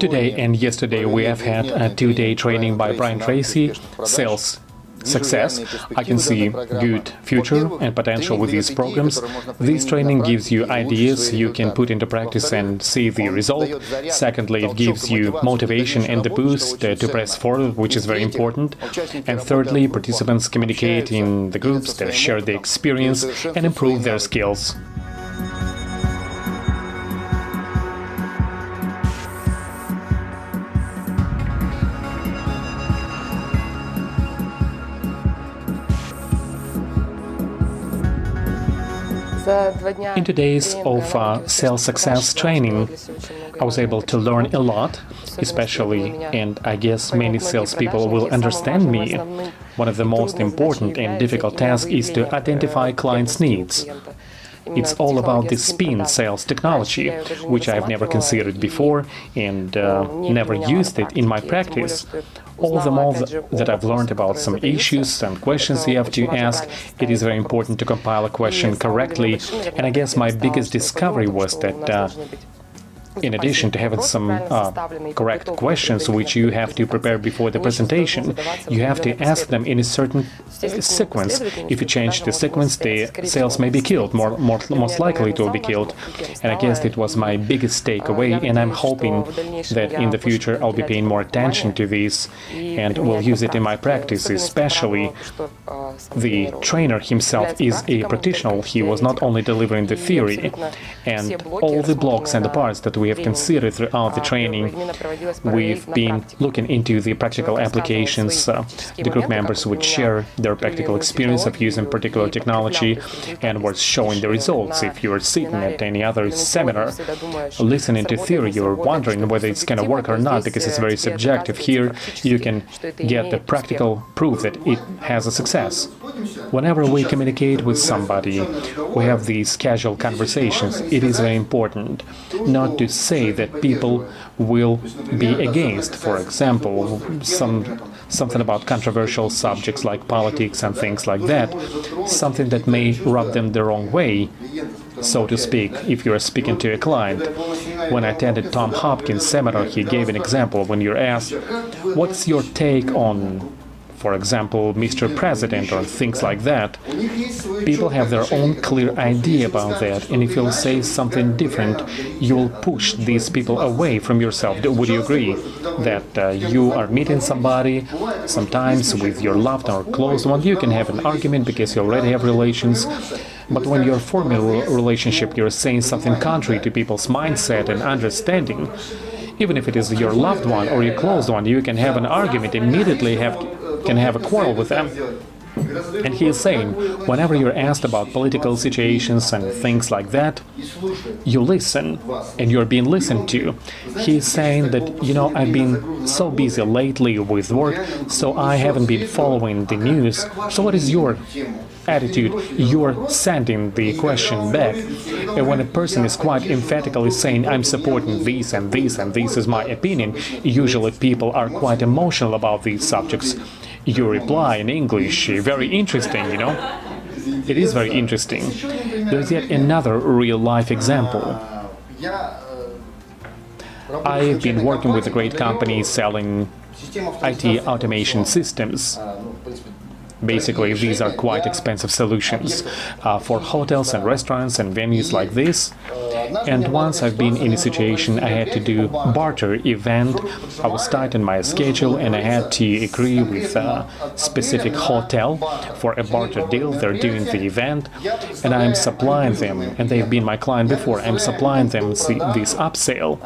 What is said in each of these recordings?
Today and yesterday we have had a 2-day training by Brian Tracy, Sales Success. I can see good future and potential with these programs. This training gives you ideas you can put into practice and see the result. Secondly, it gives you motivation and the boost to press forward, which is very important. And thirdly, participants communicate in the groups, they share their experience and improve their skills. In 2 days of sales success training, I was able to learn a lot, especially, and I guess many salespeople will understand me. One of the most important and difficult tasks is to identify clients' needs. It's all about the spin sales technology, which I've never considered before and never used it in my practice. All the more that I've learned about some issues and questions you have to ask, it is very important to compile a question correctly. And I guess my biggest discovery was that in addition to having some correct questions which you have to prepare before the presentation, you have to ask them in a certain sequence. If you change the sequence, the sales may be killed, most likely it will be killed. And I guess it was my biggest takeaway, and I'm hoping that in the future I'll be paying more attention to this and will use it in my practice, especially the trainer himself is a practitioner. He was not only delivering the theory and all the blocks and the parts that we have considered throughout the training. We've been looking into the practical applications. The group members would share their practical experience of using particular technology and was showing the results. If you are sitting at any other seminar, listening to theory, you're wondering whether it's going to work or not, because it's very subjective. Here, you can get the practical proof that it has a success. Whenever we communicate with somebody, we have these casual conversations. It is very important not to say that people will be against, for example, something about controversial subjects like politics and things like that, something that may rub them the wrong way, so to speak, if you are speaking to a client. When I attended Tom Hopkins' seminar, he gave an example. When you're asked, what's your take on, for example, Mr. President or things like that, people have their own clear idea about that, and if you'll say something different, you'll push these people away from yourself. Would you agree that you are meeting somebody, sometimes with your loved or close one, you can have an argument because you already have relations, but when you're forming a relationship, you're saying something contrary to people's mindset and understanding. Even if it is your loved one or your close one, you can have an argument, immediately can have a quarrel with them. And he is saying, whenever you're asked about political situations and things like that, you listen, and you're being listened to. He is saying that, I've been so busy lately with work, so I haven't been following the news. So what is your attitude? You're sending the question back. And when a person is quite emphatically saying, I'm supporting this and this and this is my opinion, usually people are quite emotional about these subjects. You reply in English, very interesting, It is very interesting. There's yet another real-life example. I've been working with a great company selling IT automation systems. Basically, these are quite expensive solutions for hotels and restaurants and venues like this. And once I've been in a situation I had to do barter event, I was tight in my schedule and I had to agree with a specific hotel for a barter deal. They're doing the event and I'm supplying them, and they've been my client before, I'm supplying them this upsell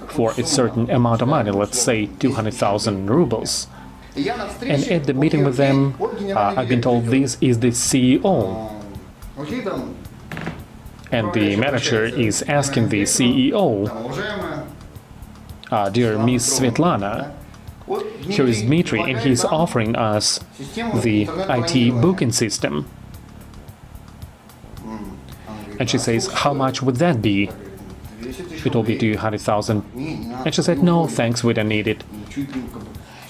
for a certain amount of money, let's say 200,000 rubles. And at the meeting with them, I've been told this is the CEO. And the manager is asking the CEO, dear Miss Svetlana, here is Dmitry, and he's offering us the IT booking system. And she says, how much would that be? It will be 200,000. And she said, no, thanks, we don't need it.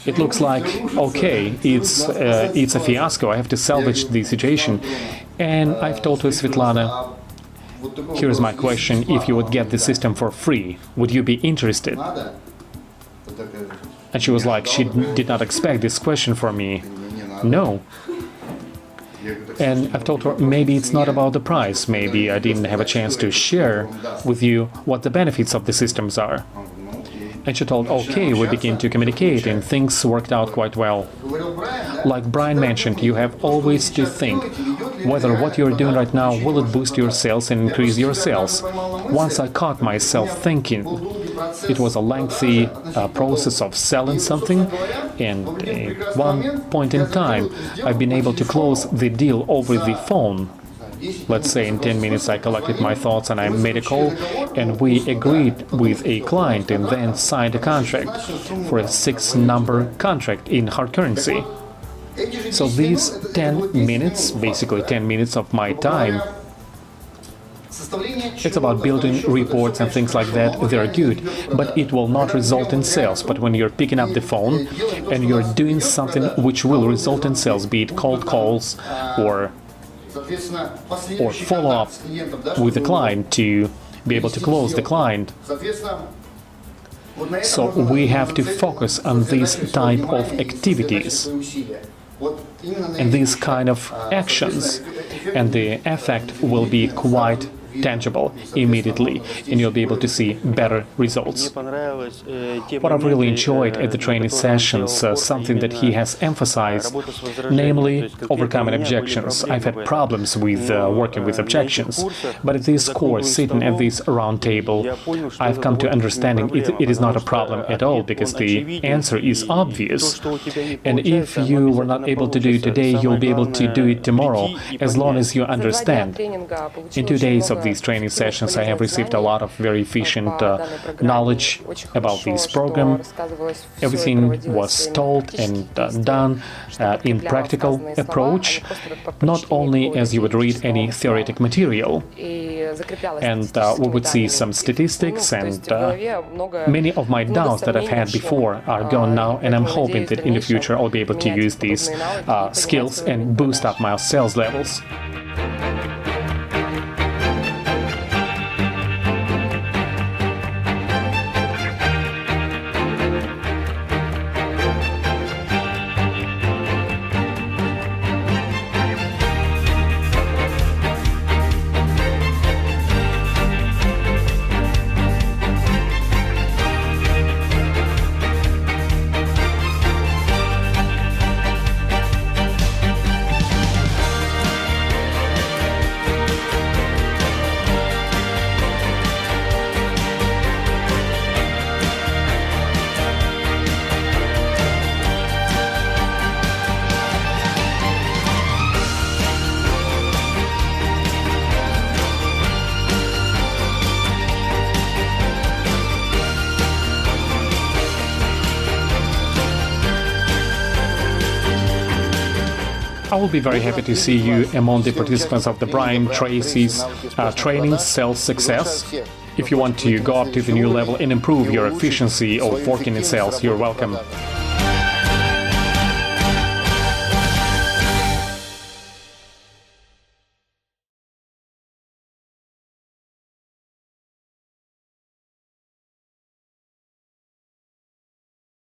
It looks like, okay, it's a fiasco, I have to salvage the situation. And I've told her, Svetlana, Here's my question: if you would get the system for free, would you be interested? And she was like, she did not expect this question from me. No. And I've told her, maybe it's not about the price, maybe I didn't have a chance to share with you what the benefits of the systems are. And she told, okay, we begin to communicate, and things worked out quite well. Like Brian mentioned, you have always to think whether what you're doing right now, will it boost your sales and increase your sales. Once I caught myself thinking, it was a lengthy process of selling something, and at one point in time, I've been able to close the deal over the phone. Let's say in 10 minutes I collected my thoughts and I made a call, and we agreed with a client and then signed a contract for a 6-number contract in hard currency. So these 10 minutes, basically 10 minutes of my time, it's about building reports and things like that. They're good, but it will not result in sales. But when you're picking up the phone and you're doing something which will result in sales, be it cold calls or follow up with the client to be able to close the client. So we have to focus on this type of activities and these kind of actions, and the effect will be quite tangible immediately, and you'll be able to see better results. What I've really enjoyed at the training sessions, something that he has emphasized, namely overcoming objections. I've had problems with working with objections, but at this course, sitting at this round table, I've come to understanding it is not a problem at all, because the answer is obvious. And if you were not able to do it today, you'll be able to do it tomorrow, as long as you understand. In 2 days of these training sessions, I have received a lot of very efficient knowledge about this program. Everything was told and done in practical approach, not only as you would read any theoretic material. And we would see some statistics, and many of my doubts that I've had before are gone now, and I'm hoping that in the future I'll be able to use these skills and boost up my sales levels. I will be very happy to see you among the participants of the Brian Tracy's training Sales Success. If you want to go up to the new level and improve your efficiency of working in sales, you're welcome.